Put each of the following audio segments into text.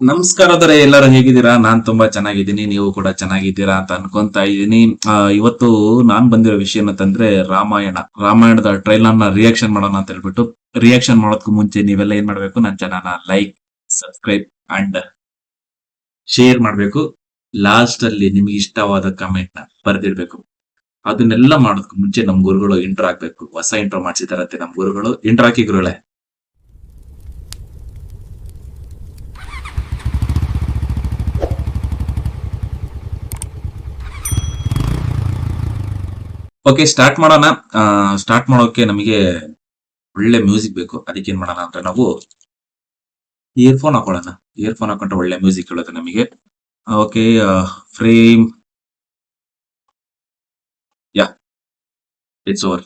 ನಮಸ್ಕಾರದರೆ ಎಲ್ಲರೂ ಹೇಗಿದ್ದೀರಾ? ನಾನ್ ತುಂಬಾ ಚೆನ್ನಾಗಿದ್ದೀನಿ. ನೀವು ಕೂಡ ಚೆನ್ನಾಗಿದ್ದೀರಾ ಅಂತ ಅನ್ಕೊಂತಾ ಇದ್ದೀನಿ. ಇವತ್ತು ನಾನ್ ಬಂದಿರೋ ವಿಷಯ ಏನಂತಂದ್ರೆ ರಾಮಾಯಣದ ಟ್ರೈಲರ್ ನ ರಿಯಾಕ್ಷನ್ ಮಾಡೋಣ ಅಂತ ಹೇಳ್ಬಿಟ್ಟು. ರಿಯಾಕ್ಷನ್ ಮಾಡೋದಕ್ಕೂ ಮುಂಚೆ ನೀವೆಲ್ಲ ಏನ್ ಮಾಡ್ಬೇಕು? ನನ್ನ channel like, subscribe and share ಮಾಡ್ಬೇಕು. ಲಾಸ್ಟ್ ಅಲ್ಲಿ ನಿಮ್ಗೆ ಇಷ್ಟವಾದ ಕಮೆಂಟ್ ನ ಬರ್ದಿರ್ಬೇಕು. ಅದನ್ನೆಲ್ಲ ಮಾಡೋದಕ್ಕೂ ಮುಂಚೆ ನಮ್ ಗುರುಗಳು ಇಂಟ್ರೋ ಆಗ್ಬೇಕು. ಹೊಸ ಇಂಟ್ರೋ ಮಾಡ್ಸಿದಾರಂತೆ ನಮ್ ಗುರುಗಳು. ಇಂಟ್ರೋ ಹಾಕಿ ಗುರುಗಳೇ. ಓಕೆ, ಸ್ಟಾರ್ಟ್ ಮಾಡೋಣ. ಸ್ಟಾರ್ಟ್ ಮಾಡೋಕೆ ನಮಗೆ ಒಳ್ಳೆ ಮ್ಯೂಸಿಕ್ ಬೇಕು. ಅದಕ್ಕೆ ಏನ್ ಮಾಡೋಣ ಅಂದ್ರೆ ನಾವು ಇಯರ್ಫೋನ್ ಹಾಕೊಳ್ಳೋಣ. ಇಯರ್ಫೋನ್ ಹಾಕೊಂಡ್ರೆ ಒಳ್ಳೆ ಮ್ಯೂಸಿಕ್ ಕೇಳುತ್ತೆ ನಮಗೆ. Okay, frame, ya, it's over.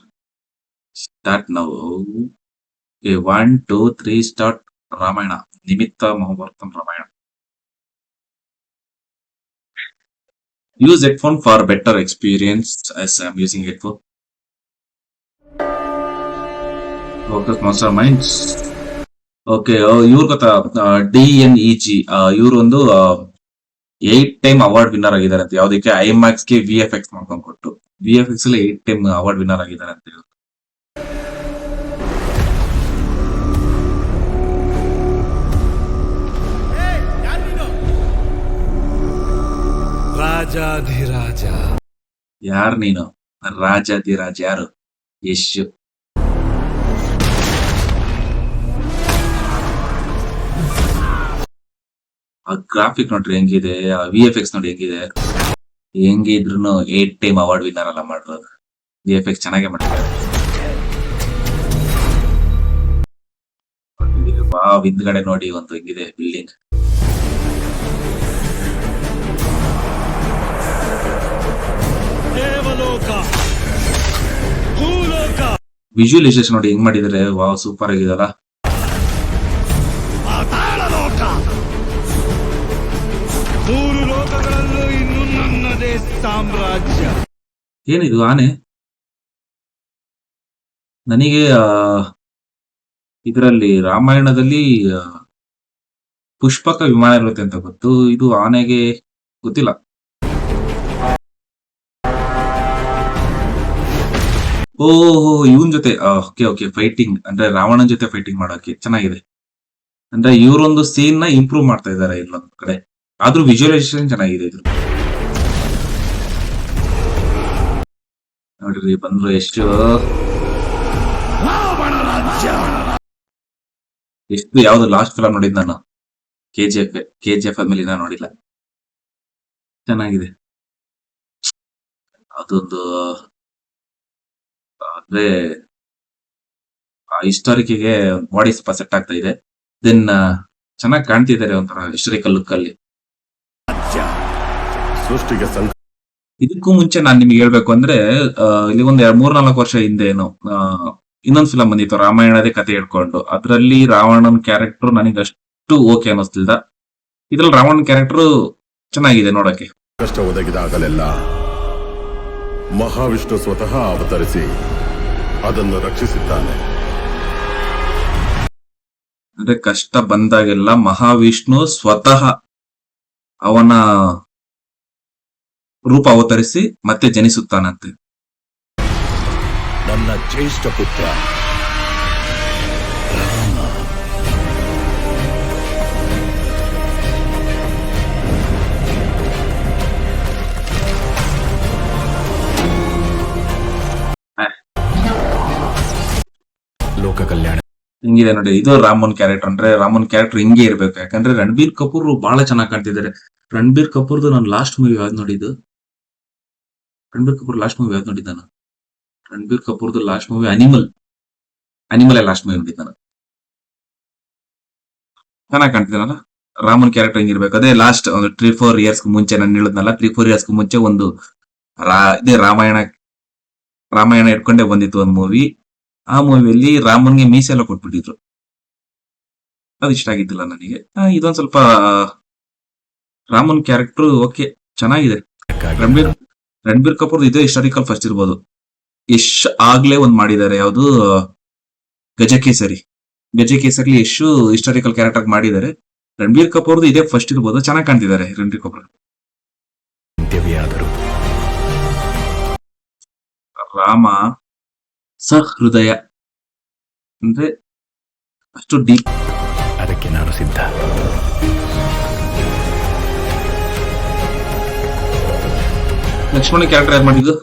Start ನಾವು. 1 2 3 ಸ್ಟಾರ್ಟ್. ರಾಮಾಯಣ, ನಿಮಿತ್ತ Mahabharatam Ramayana. Use headphone for better experience as I'm using headphone. Focus Master Minds. Okay, ಇವ್ರು ಗೊತ್ತಾ? DNEG. ಇವ್ರು ಒಂದು 8 ಟೈಮ್ ಅವಾರ್ಡ್ ವಿನ್ನರ್ ಆಗಿದ್ದಾರೆ ಅಂತ. ಯಾವ್ದಕ್ಕೆ? ಐಮ್ಯಾಕ್ಸ್ ಗೆ VFX ಮಾಡ್ಕೊಂಡು ಕೊಟ್ಟು. VFX ಅಲ್ಲಿ 8 ಟೈಮ್ ಅವಾರ್ಡ್ ವಿನ್ನರ್ ಆಗಿದ್ದಾರೆ ಅಂತ ಇವ್ರು. ರಾಜಾಧಿರಾಜ. ಯಾರು ನೀನು? ರಾಜಾಧಿರಾಜ್ ಯಾರು? ಯಶ್. ಆ ಗ್ರಾಫಿಕ್ ನೋಡ್ರಿ ಹೆಂಗಿದೆ, VFX ನೋಡಿ ಹೆಂಗಿದೆ. ಹೆಂಗಿದ್ರು 8 ಟೈಮ್ ಅವಾರ್ಡ್ ವಿನ್ನರ್ ಎಲ್ಲ ಮಾಡಿರೋದು. VFX ಚೆನ್ನಾಗೇ ಮಾಡಿದ್ದಾರೆ. ಹಿಂದ್ಗಡೆ ನೋಡಿ ಒಂದು ಹೆಂಗಿದೆ ಬಿಲ್ಡಿಂಗ್. ದೇವಲೋಕ, ಭೂಲೋಕ, ವಿಜುವಲೈಸೇಷನ್ ನೋಡಿ ಹೆಂಗ್ ಮಾಡಿದ್ದಾರೆ. Wow, super ಆಗಿದಲ್ಲ. ಪಾತಾಳಲೋಕ. 3 ಲೋಕಗಳಲ್ಲೂ ಇನ್ನು ನನ್ನದೇ ಸಾಮ್ರಾಜ್ಯ. ಏನಿದು ಆನೆ? ನನಗೆ ಇದರಲ್ಲಿ ರಾಮಾಯಣದಲ್ಲಿ ಪುಷ್ಪಕ ವಿಮಾನ ಇರುತ್ತೆ ಅಂತ ಗೊತ್ತು. ಇದು ಆನೆಗೆ ಗೊತ್ತಿಲ್ಲ. ಓಹೋ, ಇವನ್ ಜೊತೆ. ಓಕೆ ಓಕೆ, ಫೈಟಿಂಗ್ ಅಂದ್ರೆ ರಾವಣನ್ ಜೊತೆ ಫೈಟಿಂಗ್ ಮಾಡೋಕೆ ಚೆನ್ನಾಗಿದೆ. ಅಂದ್ರೆ ಇವರೊಂದು ಸೀನ್ ನ ಇಂಪ್ರೂವ್ ಮಾಡ್ತಾ ಇದಾರೆ ಇಲ್ಲೊಂದ್ ಕಡೆ. ಆದ್ರೂ ವಿಜುವಲೈಸೇಷನ್ ಚೆನ್ನಾಗಿದೆ ಇದು. ನೋಡ್ರಿ ಬಂದ್ರು ಎಷ್ಟು ಯಾವ್ದು ಲಾಸ್ಟ್ ಫಿಲಂ ನೋಡಿದ್ ನಾನು? KGF ಆದ್ಮೇಲೆ ಇನ್ನ ನೋಡಿಲ್ಲ. ಚೆನ್ನಾಗಿದೆ ಅದೊಂದು. ಅಂದ್ರೆ ಹಿಸ್ಟಾರಿಕ್ಗೆ ಬಾಡಿ ಸ್ವಲ್ಪ ಸೆಟ್ ಆಗ್ತಾ ಇದೆ. ದೆನ್ ಚೆನ್ನಾಗಿ ಕಾಣ್ತಿದ್ದಾರೆ ಒಂಥರ ಹಿಸ್ಟಾರಿಕಲ್ ಲುಕ್ ಅಲ್ಲಿ. ಸೃಷ್ಟಿಗೆ ಇದಕ್ಕೂ ಮುಂಚೆ ನಾನ್ ನಿಮ್ಗೆ ಹೇಳ್ಬೇಕು ಅಂದ್ರೆ, ಇಲ್ಲಿ ಒಂದ್ 3-4 ವರ್ಷ ಹಿಂದೆ ಏನೋ ಇನ್ನೊಂದು ಫಿಲಂ ಬಂದಿತ್ತು, ರಾಮಾಯಣದೇ ಕತೆ ಹೇಳ್ಕೊಂಡು. ಅದ್ರಲ್ಲಿ ರಾವಣನ್ ಕ್ಯಾರೆಕ್ಟರ್ ನನಗೆ ಅಷ್ಟು ಓಕೆ ಅನ್ನಿಸ್ತಿಲ್ದ. ಇದ್ರಲ್ಲಿ ರಾವಣನ್ ಕ್ಯಾರೆಕ್ಟರ್ ಚೆನ್ನಾಗಿದೆ ನೋಡಕ್ಕೆ. ಕಷ್ಟ ಒದಗಿದಾಗಲೆಲ್ಲ ಮಹಾವಿಷ್ಣು ಸ್ವತಃ ಅವತರಿಸಿ ಅದನ್ನು ರಕ್ಷಿಸಿದ್ದಾನೆ. ಅಂದ್ರೆ ಕಷ್ಟ ಬಂದಾಗೆಲ್ಲ ಮಹಾವಿಷ್ಣು ಸ್ವತಃ ಅವನ ರೂಪ ಅವತರಿಸಿ ಮತ್ತೆ ಜನಿಸುತ್ತಾನಂತೆ. ನನ್ನ ಜ್ಯೇಷ್ಠ ಪುತ್ರ ರಾಮ. ಲೋಕ ಕಲ್ಯಾಣ. ಹಿಂಗಿದೆ ನೋಡಿ, ಇದು ರಾಮನ್ ಕ್ಯಾರೆಕ್ಟರ್. ಅಂದ್ರೆ ರಾಮನ್ ಕ್ಯಾರೆಕ್ಟರ್ ಹಿಂಗೆ ಇರ್ಬೇಕು. ಯಾಕಂದ್ರೆ ರಣಬೀರ್ ಕಪೂರ್ ಬಹಳ ಚೆನ್ನಾಗಿ ಕಾಣ್ತಿದ್ದಾರೆ. ರಣಬೀರ್ ಕಪೂರ್ದು ನಾನು ಲಾಸ್ಟ್ ಮೂವಿ ಯಾವ್ದು ನೋಡಿದ್ದು? ರಣಬೀರ್ ಕಪೂರ್ ಲಾಸ್ಟ್ ಮೂವಿ ಯಾವ್ದು ನೋಡಿದ್ದ ನಾನು? ರಣಬೀರ್ ಕಪೂರ್ದು last movie Animal last movie ನೋಡಿದ್ದ ನಾನು. ಚೆನ್ನಾಗಿ ಕಾಣ್ತಿದ್ದಾನಲ್ಲ ರಾಮನ್ ಕ್ಯಾರೆಕ್ಟರ್ ಹಿಂಗಿರ್ಬೇಕು. ಅದೇ ಲಾಸ್ಟ್ ಒಂದು 3-4 ಇಯರ್ಸ್ ಮುಂಚೆ ನಾನು ಹೇಳಿದ್ನಲ್ಲ, 3-4 ಇಯರ್ಸ್ ಮುಂಚೆ ಒಂದು ಇದೇ ರಾಮಾಯಣ ಇಟ್ಕೊಂಡೇ ಬಂದಿತ್ತು ಒಂದು ಮೂವಿ. ಆ ಮೂವಿಯಲ್ಲಿ ರಾಮನ್ಗೆ ಮೀಸೆ ಎಲ್ಲ ಕೊಟ್ಬಿಟ್ಟಿದ್ರು. ಅದು ಇಷ್ಟ ಆಗಿದ್ದಿಲ್ಲ ನನಗೆ. ಇದೊಂದ್ ಸ್ವಲ್ಪ ರಾಮನ್ ಕ್ಯಾರೆಕ್ಟರ್ ಓಕೆ, ಚೆನ್ನಾಗಿದೆ. ರಣಬೀರ್ ಕಪೂರ್ ಇದೇ ಹಿಸ್ಟಾರಿಕಲ್ ಫಸ್ಟ್ ಇರ್ಬೋದು. ಯಶ್ ಆಗ್ಲೇ ಒಂದ್ ಮಾಡಿದ್ದಾರೆ, ಯಾವ್ದು ಗಜಕೇಸರಿ. ಯಶ್ ಹಿಸ್ಟಾರಿಕಲ್ ಕ್ಯಾರೆಕ್ಟರ್ ಮಾಡಿದ್ದಾರೆ. ರಣಬೀರ್ ಕಪೂರ್ದು ಇದೇ ಫಸ್ಟ್ ಇರ್ಬೋದು, ಚೆನ್ನಾಗಿ ಕಾಣ್ತಿದ್ದಾರೆ ರಣಬೀರ್ ಕಪೂರ್. ಅಂತ್ಯವೇ ಆದರೂ ರಾಮ ಸಹೃದಯ ಅಂದ್ರೆ ಅಷ್ಟು ಡೀಪ್. ಅದಕ್ಕೆ ನಾನು ಸಿದ್ಧ. ಲಕ್ಷ್ಮಣ ಕ್ಯಾರೆಕ್ಟರ್ ಯಾರು ಮಾಡಿದ್ದು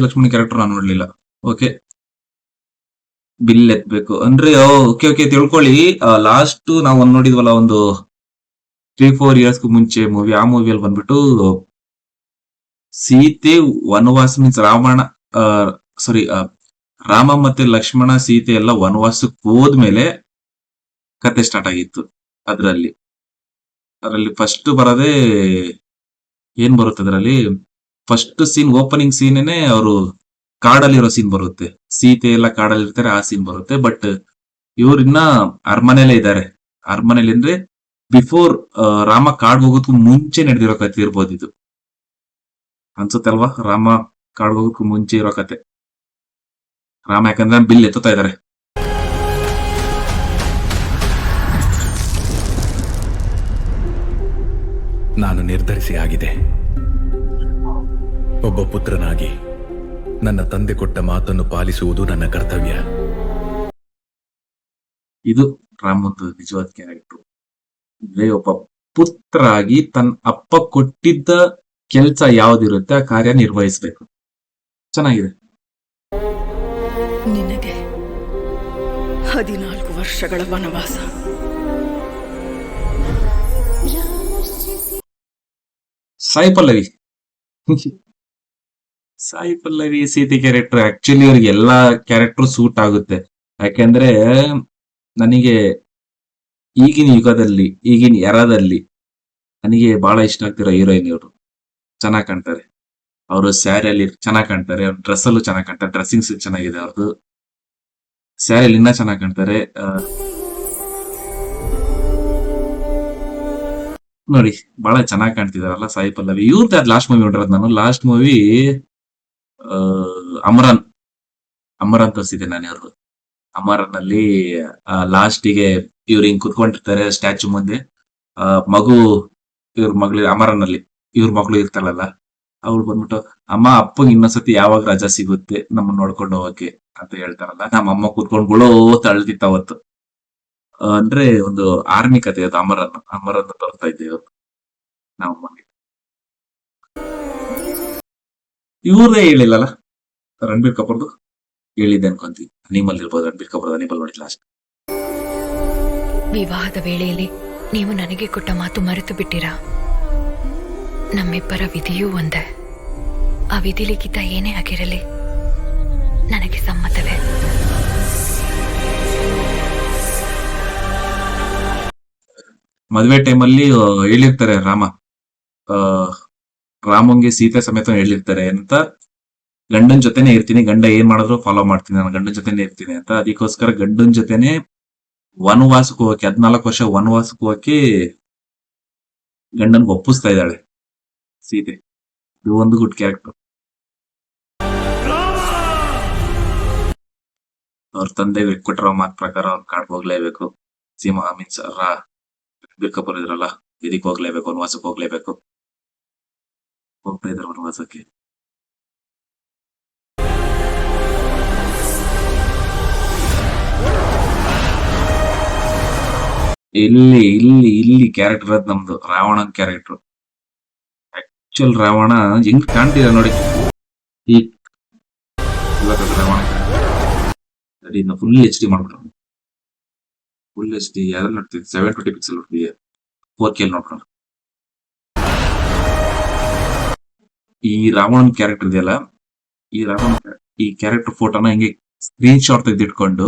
ಲಕ್ಷ್ಮಣ ಕ್ಯಾರೆಕ್ಟರ್ ನಾನು ನೋಡ್ಲಿಲ್ಲ. ಓಕೆ, ಬಿಲ್ ಎತ್ಬೇಕು ಅಂದ್ರೆ ಓಕೆ ಓಕೆ ತಿಳ್ಕೊಳ್ಳಿ. ಲಾಸ್ಟ್ ನಾವು ಒಂದ್ ನೋಡಿದ್ವಲ್ಲ, ಒಂದು 3-4 ಇಯರ್ಸ್ ಮುಂಚೆ ಮೂವಿ. ಆ ಮೂವಿಯಲ್ಲಿ ಬಂದ್ಬಿಟ್ಟು ಸೀತೆ ವನವಾಸ ಮೀನ್ಸ್ ರಾಮ ಮತ್ತೆ ಲಕ್ಷ್ಮಣ ಸೀತೆ ಎಲ್ಲ ವನವಾಸಕ್ಕೆ ಹೋದ್ಮೇಲೆ ಕತೆ ಸ್ಟಾರ್ಟ್ ಆಗಿತ್ತು. ಅದರಲ್ಲಿ ಫಸ್ಟ್ ಬರೋದೇ ಏನ್ ಬರುತ್ತೆ, ಅದರಲ್ಲಿ ಫಸ್ಟ್ ಸೀನ್ ಓಪನಿಂಗ್ ಸೀನೇನೆ ಅವರು ಕಾಡಲ್ಲಿರೋ ಸೀನ್ ಬರುತ್ತೆ. ಸೀತೆ ಎಲ್ಲ ಕಾಡಲ್ಲಿ ಇರ್ತಾರೆ, ಆ ಸೀನ್ ಬರುತ್ತೆ. ಬಟ್ ಇವ್ರಿನ್ನ ಅರಮನೆಯಲ್ಲೇ ಇದ್ದಾರೆ. ಅರಮನೆಯಲ್ಲಿ ಅಂದ್ರೆ ಬಿಫೋರ್ ರಾಮ ಕಾಡ್ ಹೋಗೋದಕ್ಕೂ ಮುಂಚೆ ನಡೆದಿರೋ ಕತೆ ಇರ್ಬೋದು ಇದು, ಅನ್ಸುತ್ತೆ ಅಲ್ವಾ? ರಾಮ ಕಾಡ್ ಹೋಗೋದಕ್ಕೂ ಮುಂಚೆ ಇರೋ ಕತೆ. ರಾಮ ಯಾಕಂದ್ರೆ ಬಿಲ್ ಎತ್ತುತ್ತಾ ಇದ್ದಾರೆ. ನಾನು ನಿರ್ಧರಿಸಿ ಆಗಿದೆ. ಒಬ್ಬ ಪುತ್ರನಾಗಿ ನನ್ನ ತಂದೆ ಕೊಟ್ಟ ಮಾತನ್ನು ಪಾಲಿಸುವುದು ನನ್ನ ಕರ್ತವ್ಯ. ಇದು ರಾಮಂದು ನಿಜವಾದ ಕ್ಯಾರೆಕ್ಟರ್. ಅಂದ್ರೆ ಒಬ್ಬ ಪುತ್ರ ಆಗಿ ತನ್ನ ಅಪ್ಪ ಕೊಟ್ಟಿದ್ದ ಕೆಲಸ ಯಾವ್ದಿರುತ್ತೆ ಆ ಕಾರ್ಯ ನಿರ್ವಹಿಸ್ಬೇಕು. ಚೆನ್ನಾಗಿದೆ. ನಿನಗೆ 14 ವರ್ಷಗಳ ವನವಾಸ. ಸಾಯಿ ಪಲ್ಲವಿ ಸೀತೆ ಕ್ಯಾರೆಕ್ಟರ್ ಆಕ್ಚುಲಿ ಅವ್ರಿಗೆ ಎಲ್ಲಾ ಕ್ಯಾರೆಕ್ಟರ್ ಸೂಟ್ ಆಗುತ್ತೆ. ಯಾಕೆಂದ್ರೆ ನನಗೆ ಈಗಿನ ಯುಗದಲ್ಲಿ, ಈಗಿನ ಎರಾದಲ್ಲಿ ನನಗೆ ಬಹಳ ಇಷ್ಟ ಆಗ್ತಿರೋ ಹೀರೋಯಿನ್ ಇವರು. ಚೆನ್ನಾಗಿ ಕಾಣ್ತಾರೆ ಅವರು, ಸ್ಯಾರಿಯಲ್ಲಿ ಚೆನ್ನಾಗಿ ಕಾಣ್ತಾರೆ, ಅವ್ರ ಡ್ರೆಸ್ ಅಲ್ಲೂ ಚೆನ್ನಾಗಿ ಕಾಣ್ತಾರೆ, ಡ್ರೆಸ್ಸಿಂಗ್ ಚೆನ್ನಾಗಿದೆ ಅವ್ರದ್ದು, ಸ್ಯಾರಿಯಲ್ಲಿ ಇನ್ನ ಚೆನ್ನಾಗಿ ಕಾಣ್ತಾರೆ. ನೋಡಿ ಬಹಳ ಚೆನ್ನಾಗಿ ಕಾಣ್ತಿದಾರಲ್ಲ ಸಾಯಿ ಪಲ್ಲವಿ. ಇವ್ರದ್ದು ಅದು ಲಾಸ್ಟ್ ಮೂವಿ ನೋಡಿರೋದು ನಾನು. ಲಾಸ್ಟ್ ಮೂವಿ ಅಮರನ್ ತೋರಿಸಿದೆ ನಾನು ಇವ್ರದ್ದು. ಅಮರನ್ ಅಲ್ಲಿ ಲಾಸ್ಟಿಗೆ ಇವ್ರು ಹಿಂಗ್ ಕುತ್ಕೊಂಡಿರ್ತಾರೆ ಸ್ಟ್ಯಾಚು ಮುಂದೆ. ಮಗು ಇವ್ರ ಮಗಳು ಅಮರನ್ ಅಲ್ಲಿ ಇವ್ರ ಮಗಳು ಇರ್ತಾಳಲ್ಲ, ಅವ್ಳು ಬಂದ್ಬಿಟ್ಟು ಅಮ್ಮ ಅಪ್ಪಂಗೆ ಇನ್ನೊಂದ್ಸತಿ ಯಾವಾಗ ರಜಾ ಸಿಗುತ್ತೆ ನಮ್ಮನ್ನ ನೋಡ್ಕೊಂಡು ಹೋಗಕ್ಕೆ ಅಂತ ಹೇಳ್ತಾರಲ್ಲ. ನಮ್ಮ ಅಮ್ಮ ಕೂತ್ಕೊಂಡು ಗುಳೋ ಅಳ್ತಿತ್ತ ಅವತ್ತು. ಅಂದ್ರೆ ಒಂದು ಆರ್ಮಿ ಕತೆ ಅದು. ಅಮರನ್ ತೋರ್ತಾ ಇದ್ದೇವೆ ನಾವು ಅಮ್ಮಗೆ. ಇವ್ರದೇ ಹೇಳಿಲ್ಲಲ್ಲ ರಣಬೀರ್ ಕಪೂರ್ದು, ಹೇಳಿದ್ದೆ ಅನ್ಕೊಂತೀವಿ. ಅನಿಮಲ್ ಇರ್ಬೋದು, ರಣಬೀರ್ ಕಪೂರ್ ಅನಿಮಲ್ ನೋಡಿಲ್ಲ ಅಷ್ಟೇ. ವಿವಾಹದ ವೇಳೆಯಲ್ಲಿ ನೀವು ನನಗೆ ಕೊಟ್ಟ ಮಾತು ಮರೆತು ಬಿಟ್ಟಿರಾ? ನಮ್ಮಿಬ್ಬರ ವಿಧಿಯೂ ಒಂದೇ. ಆ ವಿಧಿ ಲಿಖಿತ ಏನೇ ಆಗಿರಲಿ ನನಗೆ ಸಮ್ಮತವೇ. ಮದ್ವೆ ಟೈಮಲ್ಲಿ ಹೇಳಿರ್ತಾರೆ ರಾಮಂಗೆ ಸೀತೆ ಸಮೇತ ಹೇಳಿರ್ತಾರೆ ಅಂತ, ಗಂಡನ ಜೊತೆನೆ ಇರ್ತೀನಿ, ಗಂಡ ಏನ್ ಮಾಡಿದ್ರು ಫಾಲೋ ಮಾಡ್ತೀನಿ, ನಾನು ಗಂಡನ ಜೊತೆನೆ ಇರ್ತೀನಿ ಅಂತ. ಅದಕ್ಕೋಸ್ಕರ ಗಂಡನ ಜೊತೆನೆ ವನವಾಸಕ್ಕೆ ಹೋಗಕ್ಕೆ 14 ವರ್ಷ ವನವಾಸಕ್ಕೆ ಹೋಗಕ್ಕೆ ಗಂಡನ್ಗೆ ಒಪ್ಪಿಸ್ತಾ ಇದ್ದಾಳೆ ಸೀತೆ. ಇದು ಒಂದು ಗುಡ್ ಕ್ಯಾರೆಕ್ಟರ್. ಅವ್ರ ತಂದೆ ಕೊಟ್ಟಿರೋ ಮಾತು ಪ್ರಕಾರ ಅವ್ರ ಕಾಡ್ ಹೋಗ್ಲೇಬೇಕು. ಸೀಮಾ ಮೀನ್ಸ್ ರಣಬೀರ್ ಕಪೂರ್ ಇದ್ರಲ್ಲ, ಇದಕ್ಕೆ ಹೋಗ್ಲೇಬೇಕು, ವನವಾಸಕ್ಕೆ ಹೋಗ್ಲೇಬೇಕು. ಹೋಗ್ತಾ ಇದ್ರು ವನವಾಸಕ್ಕೆ. ಇಲ್ಲಿ ಕ್ಯಾರೆಕ್ಟರ್ ಅದ್ ನಮ್ದು ರಾವಣನ್ ಕ್ಯಾರೆಕ್ಟರ್. ಆಕ್ಚುಲ್ ರಾವಣ ಹೆಂಗ್ ಕಾಣ್ತೀರ ನೋಡಿ. ಈ ರಾವಣ ಫುಲ್ HD ಮಾಡ್ಬಿಟ್ರು. ಫುಲ್ HD ಯಾರು ನೋಡ್ತೀವಿ, 720 ಪಿಕ್ಸೆಲ್ ನೋಡ್ತೀವಿ, 4K ನೋಡ್ಕೊಂಡು. ಈ ರಾವಣನ್ ಕ್ಯಾರೆಕ್ಟರ್ ಇದೆಯಲ್ಲ, ಈ ಕ್ಯಾರೆಕ್ಟರ್ ಫೋಟೋನ ಹಿಂಗೆ ಸ್ಕ್ರೀನ್ ಶಾಟ್ ತೆಗೆದಿಟ್ಕೊಂಡು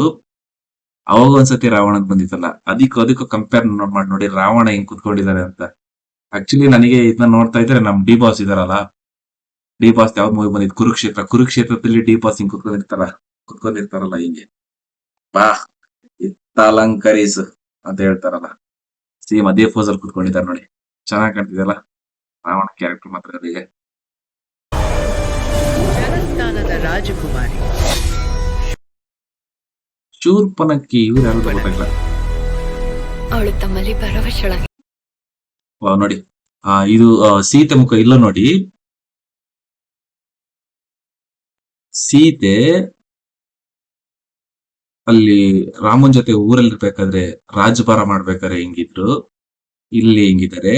ಅವಾಗ ಒಂದ್ಸತಿ ರಾವಣನ್ ಬಂದಿತ್ತಲ್ಲ, ಅದಕ್ಕೂ ಕಂಪೇರ್ ಮಾಡಿ ನೋಡಿ ರಾವಣ ಹೆಂಗ್ ಕುತ್ಕೊಂಡಿದ್ದಾರೆ ಅಂತ. ಆಕ್ಚುಲಿ ನನಗೆ ಇದನ್ನ ನೋಡ್ತಾ ಇದ್ರೆ ನಮ್ ಡಿ ಬಾಸ್ ಇದಾರಲ್ಲ, ಡಿ ಬಾಸ್ ಯಾವ್ದು ಮೂವಿ ಬಂದಿದ್ ಕುರುಕ್ಷೇತ್ರದಲ್ಲಿ ಡಿ ಬಾಸ್ ಹಿಂಗ್ ಕುತ್ಕೊಂಡಿರ್ತಾರಲ್ಲ ಹಿಂಗೆ, ಬಾ ಇತ್ತಲಂಕರೀಸ್ ಅಂತ ಹೇಳ್ತಾರಲ್ಲ, ಸೇಮ್ ಅದೇ ಪೋಸ್ ಅಲ್ಲಿ ಕುತ್ಕೊಂಡಿದ್ದಾರೆ ನೋಡಿ. ಚೆನ್ನಾಗಿ ಕಾಣ್ತಿದೆಯಲ್ಲ ರಾವಣ ಕ್ಯಾರೆಕ್ಟರ್ ಮಾತ್ರ. ಅವರಿಗೆ ಜನಸ್ಥಾನದ ರಾಜಕುಮಾರಿ ಶೂರ್ಪನಕ್ಕಿ ಇವ್ರು ಯಾರು ಗೊತ್ತಾಗಿಲ್ಲ. ಅವಳು ತಮ್ಮಲ್ಲಿ ಪರವಶಳಾಗಿ ನೋಡಿ ಇದು ಸೀತೆ ಮುಖ ಇಲ್ಲ ನೋಡಿ. ಸೀತೆ ಅಲ್ಲಿ ರಾಮನ್ ಜೊತೆ ಊರಲ್ಲಿ ಇರ್ಬೇಕಾದ್ರೆ ರಾಜಭಾರ ಮಾಡ್ಬೇಕಾದ್ರೆ ಹೆಂಗಿದ್ರು, ಇಲ್ಲಿ ಹೆಂಗಿದ್ದಾರೆ.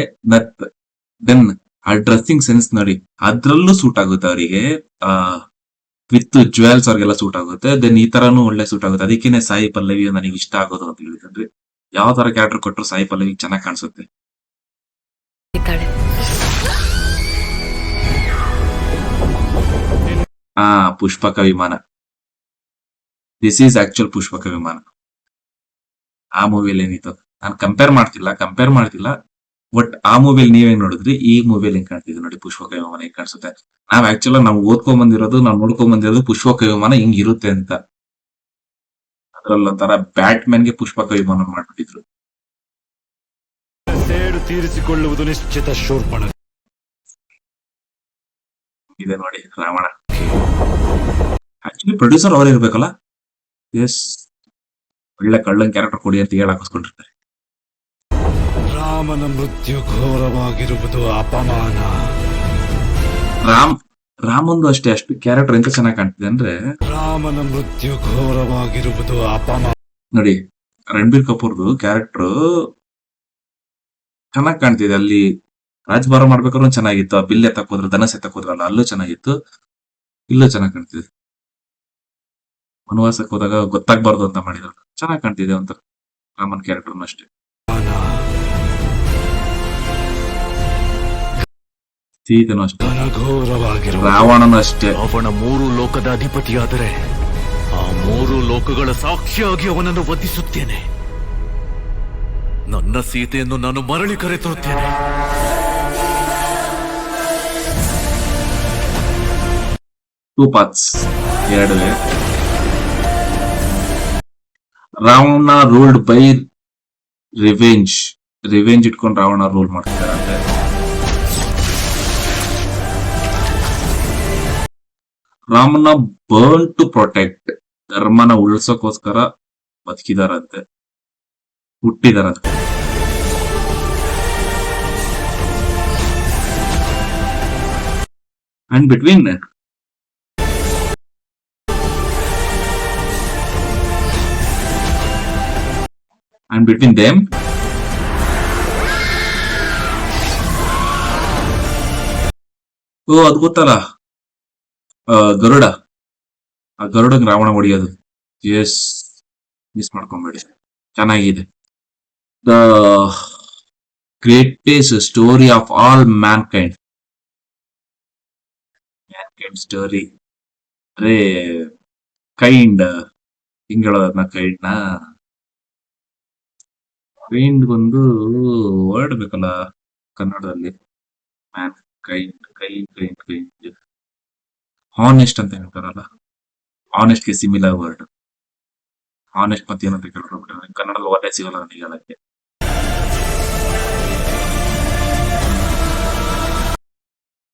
ದೆನ್ ಆ ಡ್ರೆಸ್ಸಿಂಗ್ ಸೆನ್ಸ್ ನೋಡಿ, ಅದ್ರಲ್ಲೂ ಸೂಟ್ ಆಗುತ್ತೆ ಅವರಿಗೆ. ವಿತ್ ಜ್ಯುವೆಲ್ಸ್ ಅವ್ರಿಗೆಲ್ಲ ಸೂಟ್ ಆಗುತ್ತೆ. ದೆನ್ ಈ ತರಾನು ಒಳ್ಳೆ ಸೂಟ್ ಆಗುತ್ತೆ. ಅದಕ್ಕೇನೆ ಸಾಯಿ ಪಲ್ಲವಿ ನನಗೆ ಇಷ್ಟ ಆಗೋದು ಅಂತ ಹೇಳಿದ್ರೆ, ಯಾವ ತರ ಕ್ಯಾರೆಕ್ಟರ್ ಕೊಟ್ಟರು ಸಾಯಿ ಪಲ್ಲವಿ ಚೆನ್ನಾಗಿ ಕಾಣಿಸುತ್ತೆ. ಇದ್ದಾಳೆ. ಪುಷ್ಪಕ ವಿಮಾನ, ದಿಸ್ ಈಸ್ ಆಕ್ಚುಯಲ್ ಪುಷ್ಪಕ ವಿಮಾನ. ಆ ಮೂವಿಯಲ್ಲಿ ಏನಿತ್ತು, ನಾನು ಕಂಪೇರ್ ಮಾಡ್ತಿಲ್ಲ. ಬಟ್ ಆ ಮೂವಿಯಲ್ಲಿ ನೀವೇನ್ ನೋಡಿದ್ರಿ, ಈ ಮೂವಿಯಲ್ಲಿ ಹೆಂಗ್ ಕಾಣ್ತಿದ್ವಿ ನೋಡಿ ಪುಷ್ಪಕ ವಿಮಾನ ಹೆಂಗ್ ಕಾಣಿಸುತ್ತೆ. ನಾವು ಓದ್ಕೊಂಡ್ ಬಂದಿರೋದು, ನಾವು ನೋಡ್ಕೊಂಡ್ ಬಂದಿರೋದು ಪುಷ್ಪಕ ವಿಮಾನ ಹಿಂಗ್ ಇರುತ್ತೆ ಅಂತ. ಅದ್ರಲ್ಲೊಂಥರ ಬ್ಯಾಟ್ ಮ್ಯಾನ್ಗೆ ಪುಷ್ಪಕ ವಿಮಾನ ಮಾಡ್ಬಿಟ್ಟಿದ್ರು. ಸೇಡು ತೀರಿಸಿಕೊಳ್ಳುವುದು ನಿಶ್ಚಿತ ಶೂರ್ಪಣ. ಇದೆ ನೋಡಿ ರಾವಣ. ಆಕ್ಚುಲಿ ಪ್ರೊಡ್ಯೂಸರ್ ಅವರೇ ಇರ್ಬೇಕಲ್ಲ. ಎಸ್, ಒಳ್ಳೆ ಕಳ್ಳನ್ ಕ್ಯಾರೆಕ್ಟರ್ ಕೊಡಿ ಅಂತ ಹೇಳಿ ಹಾಕಿಸ್ಕೊಂಡಿರ್ತಾರೆ. ರಾಮನ ಮೃತ್ಯು ಘೋರವಾಗಿರುವುದು ಅಪಮಾನ. ರಾಮಂದು ಅಷ್ಟು ಕ್ಯಾರೆಕ್ಟರ್ ಎಂತ ಚೆನ್ನಾಗಿ ಕಾಣ್ತಿದೆ ಅಂದ್ರೆ, ರಾಮನ ಮೃತ್ಯು ಘೋರವಾಗಿರುವುದು ಅಪಮಾನ. ನೋಡಿ ರಣಬೀರ್ ಕಪೂರ್ದು ಕ್ಯಾರೆಕ್ಟರ್ ಚೆನ್ನಾಗಿ ಕಾಣ್ತಿದೆ. ಅಲ್ಲಿ ರಾಜಭಾರ ಮಾಡ್ಬೇಕಾದ್ರೂ ಚೆನ್ನಾಗಿತ್ತು. ಬಿಲ್ ಎತ್ತಕ್ ಹೋದ್ರು, ಧನಸ್ ಎತ್ತಕ್ ಹೋದ್ರಲ್ಲ, ಅಲ್ಲೂ ಚೆನ್ನಾಗಿತ್ತು, ಇಲ್ಲೂ ಚೆನ್ನಾಗಿ ಕಾಣ್ತಿದೆ. ವನವಾಸಕ್ಕೆ ಹೋದಾಗ ಗೊತ್ತಾಗ್ಬಾರ್ದು ಅಂತ ಮಾಡಿದ್ರು, ಚೆನ್ನಾಗಿ ಕಾಣ್ತಿದೆ ಅಂತ ರಾಮನ್ ಕ್ಯಾರೆಕ್ಟರ್ ಅಷ್ಟೇ. ಸೀತೆನೂ ಅಷ್ಟೇ, ರಾವಣನು ಅಷ್ಟೇ. ಅವನ 3 ಲೋಕದ ಅಧಿಪತಿಯಾದರೆ ಆ 3 ಲೋಕಗಳ ಸಾಕ್ಷಿಯಾಗಿ ಅವನನ್ನು ವಧಿಸುತ್ತೇನೆ. ನನ್ನ ಸೀತೆಯನ್ನು ನಾನು ಮರಳಿ ಕರೆತರುತ್ತೇನೆ. ಟೂ ಪಾರ್ಟ್ಸ್, ಎರಡುವೆ. ರಾವಣ ರೂಲ್ಡ್ ಬೈ ರಿವೆಂಜ್ ಇಟ್ಕೊಂಡು ರಾವಣ ರೂಲ್ ಮಾಡ್ತಿದ್ದಾರೆ. ರಾಮನ ಬರ್ನ್ ಟು ಪ್ರೊಟೆಕ್ಟ್, ಧರ್ಮನ ಉಳಿಸೋಕೋಸ್ಕರ ಬದುಕಿದಾರಂತೆ, ಹುಟ್ಟಿದಾರಂತೆ. ಅಂಡ್ ಬಿಟ್ವೀನ್ them, ಅದು ಗೊತ್ತಲ್ಲ, ಗರುಡ. ಆ ಗರುಡಂಗ್ ರಾವಣ ಹೊಡಿಯೋದು, ಎಸ್, ಮಿಸ್ ಮಾಡ್ಕೊಂಬೇಡಿ, ಚೆನ್ನಾಗಿದೆ. The greatest story of all Mankind story. ಅಂದ್ರೆ ಕೈಂಡ್ ಹಿಂಗ್ ಹೇಳೋದನ್ನ, ಕೈಂಡ್ ಒಂದು ವರ್ಡ್ ಬೇಕಲ್ಲ ಕನ್ನಡದಲ್ಲಿ. ಮ್ಯಾನ್ ಕೈಂಡ್ ಹಾನೆಸ್ಟ್ ಅಂತ ಹೇಳ್ತಾರಲ್ಲ, ಹಾನೆಸ್ಟ್ ಗೆ ಸಿಮಿಲರ್ ವರ್ಡ್. ಹಾನೆಸ್ಟ್ ಮತ್ತೆ ಏನಂತ ಕೇಳ್ಕೊಂಡ್ಬಿಟ್ರೆ ಕನ್ನಡದಲ್ಲಿ ಒಳ್ಳೆ ಸಿಗಲ್ಲ ನನಗೆ ಹೇಳಕ್ಕೆ.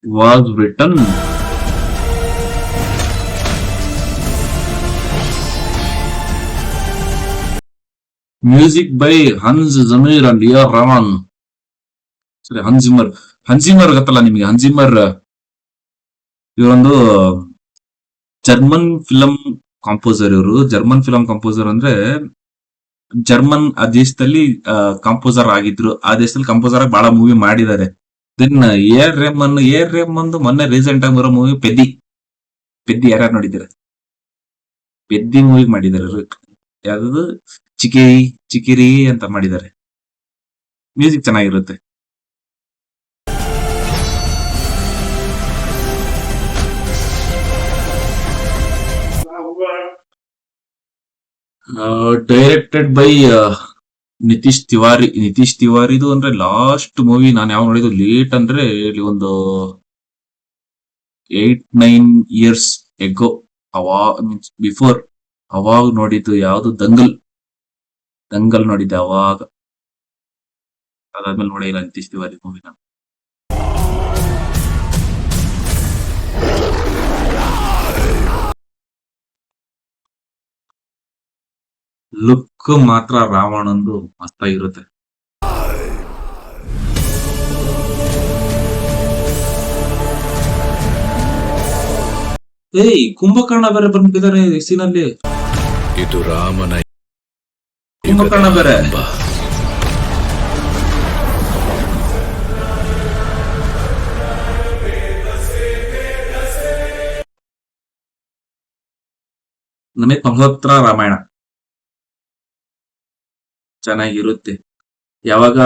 Was written music by Hans Zimmer and A R Rahman. ಸರಿ, ಹನ್ಸಿಮರ್ ಗೊತ್ತಲ್ಲ ನಿಮಗೆ? ಹನ್ಸಿಮರ್ ಇವರೊಂದು ಜರ್ಮನ್ ಫಿಲಂ ಕಾಂಪೋಸರ್. ಇವರು ಜರ್ಮನ್ ಫಿಲಂ ಕಾಂಪೋಸರ್ ಅಂದ್ರೆ ಜರ್ಮನ್ ಆ ದೇಶದಲ್ಲಿ ಕಾಂಪೋಸರ್ ಆಗಿದ್ರು. ಆ ದೇಶದಲ್ಲಿ ಕಾಂಪೋಸರ್ ಆಗಿ ಬಹಳ ಮೂವಿ ಮಾಡಿದ್ದಾರೆ. ದೆನ್ ಎ ಆರ್ ರೆಹಮಾನ್ ಮೊನ್ನೆ ರೀಸೆಂಟ್ ಆಗಿ ಬರೋ ಮೂವಿ ಪೆದ್ದಿ ಯಾರ್ಯಾರು ನೋಡಿದ್ದೀರಾ? ಪೆದ್ದಿ ಮೂವಿ ಮಾಡಿದ್ದಾರೆ. ಯಾವ್ದು ಚಿಕಿರಿ ಅಂತ ಮಾಡಿದ್ದಾರೆ. ಮ್ಯೂಸಿಕ್ ಚೆನ್ನಾಗಿರುತ್ತೆ. ಡೈರೆಕ್ಟೆಡ್ ಬೈ ನಿತೀಶ್ ತಿವಾರಿದು ಅಂದ್ರೆ ಲಾಸ್ಟ್ ಮೂವಿ ನಾನು ಯಾವ ನೋಡಿದ್ದು ಲೇಟ್ ಅಂದ್ರೆ ಇಲ್ಲಿ ಒಂದು 8-9 years ಎಗೋ, ಬಿಫೋರ್ ಅವಾಗ ನೋಡಿದ್ದು ಯಾವ್ದು, ದಂಗಲ್ ನೋಡಿದ್ದೆ ಅವಾಗ. ಅದಾದ್ಮೇಲೆ ನೋಡಿಲ್ಲ ನಿತೀಶ್ ತಿವಾರಿ ಮೂವಿನ. ಲುಕ್ ಮಾತ್ರ ರಾವಣಂದು ಮಸ್ತಾಗಿರುತ್ತೆ. ಏಯ್ ಕುಂಭಕರ್ಣ ಬೇರೆ ಬಂದ್ಬಿಟ್ಟಿದ್ದಾರೆ ಈ ಸೀನಲ್ಲಿ. ಇದು ರಾಮನ ಕುಂಭಕರ್ಣ ಬೇರೆ. ಹಬ್ಬ. ನಮಗೆ ಪಂಚೋತ್ತರ ರಾಮಾಯಣ ಚೆನ್ನಾಗಿರುತ್ತೆ. ಯಾವಾಗ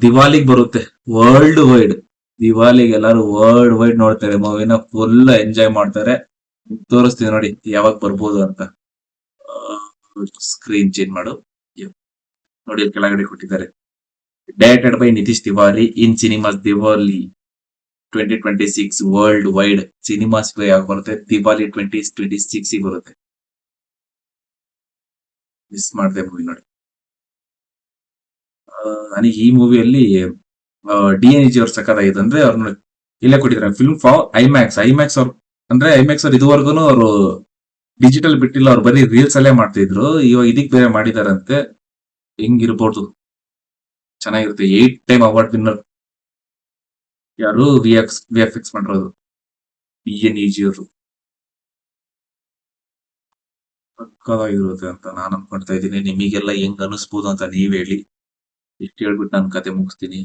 ದಿವಾಲಿಗ್ ಬರುತ್ತೆ ವರ್ಲ್ಡ್ ವೈಡ್, ದಿವಾಲಿಗೆ ಎಲ್ಲಾರು ವರ್ಲ್ಡ್ ವೈಡ್ ನೋಡ್ತಾರೆ ಮೂವಿನ, ಫುಲ್ ಎಂಜಾಯ್ ಮಾಡ್ತಾರೆ. ತೋರಿಸ್ತೀವಿ ನೋಡಿ ಯಾವಾಗ ಬರ್ಬೋದು ಅಂತ. ಸ್ಕ್ರೀನ್ ಚೇಂಜ್ ಮಾಡು. ನೋಡಿ ಕೆಳಗಡೆ ಕೊಟ್ಟಿದ್ದಾರೆ, directed by Nitish Tiwari in cinemas Diwali 2026 world wide. Cinemas ಯಾವಾಗ ಬರುತ್ತೆ? ದಿವಾಲಿ 2026 ಬರುತ್ತೆ. ಮಿಸ್ ಮಾಡಿದೆ ಮೂವಿ ನೋಡಿ. ನನಗೆ ಈ ಮೂವಿಯಲ್ಲಿ DNG ಅವ್ರು ಸಕ್ಕತ್ತಾಗಿದೆ. ಅಂದ್ರೆ ಅವ್ರನ್ನ ಇಲ್ಲೇ ಕೊಟ್ಟಿದ್ದಾರೆ ಫಿಲ್ಮ್ ಫಾರ್ ಐಮ್ಯಾಕ್ಸ್ ಅವ್ರು. ಅಂದ್ರೆ ಐಮ್ಯಾಕ್ಸ್ ಅವ್ರು ಇದುವರೆಗೂ ಅವರು ಡಿಜಿಟಲ್ ಬಿಟ್ಟಿಲ್ಲ, ಅವ್ರು ಬರೀ ರೀಲ್ಸ್ ಅಲ್ಲೇ ಮಾಡ್ತಿದ್ರು. ಇವಾಗ ಇದಕ್ ಬೇರೆ ಮಾಡಿದಾರಂತೆ. ಹೆಂಗಿರ್ಬೋದು, ಚೆನ್ನಾಗಿರುತ್ತೆ. 8 ಟೈಮ್ ಅವಾರ್ಡ್ ವಿನ್ನರ್. ಯಾರು? VFX ಮಾಡಿರೋದು DNG ಅವರು. ಪಕ್ಕವಾಗಿರುತ್ತೆ ಅಂತ ನಾನು ಅನ್ಕೊಳ್ತಾ ಇದ್ದೀನಿ. ನಿಮಗೆಲ್ಲ ಹೆಂಗ್ ಅನಿಸ್ಬೋದು ಅಂತ ನೀವ್ ಹೇಳಿ. ಇಷ್ಟು ಹೇಳ್ಬಿಟ್ಟು ನಾನು ಕತೆ ಮುಗಿಸ್ತೀನಿ.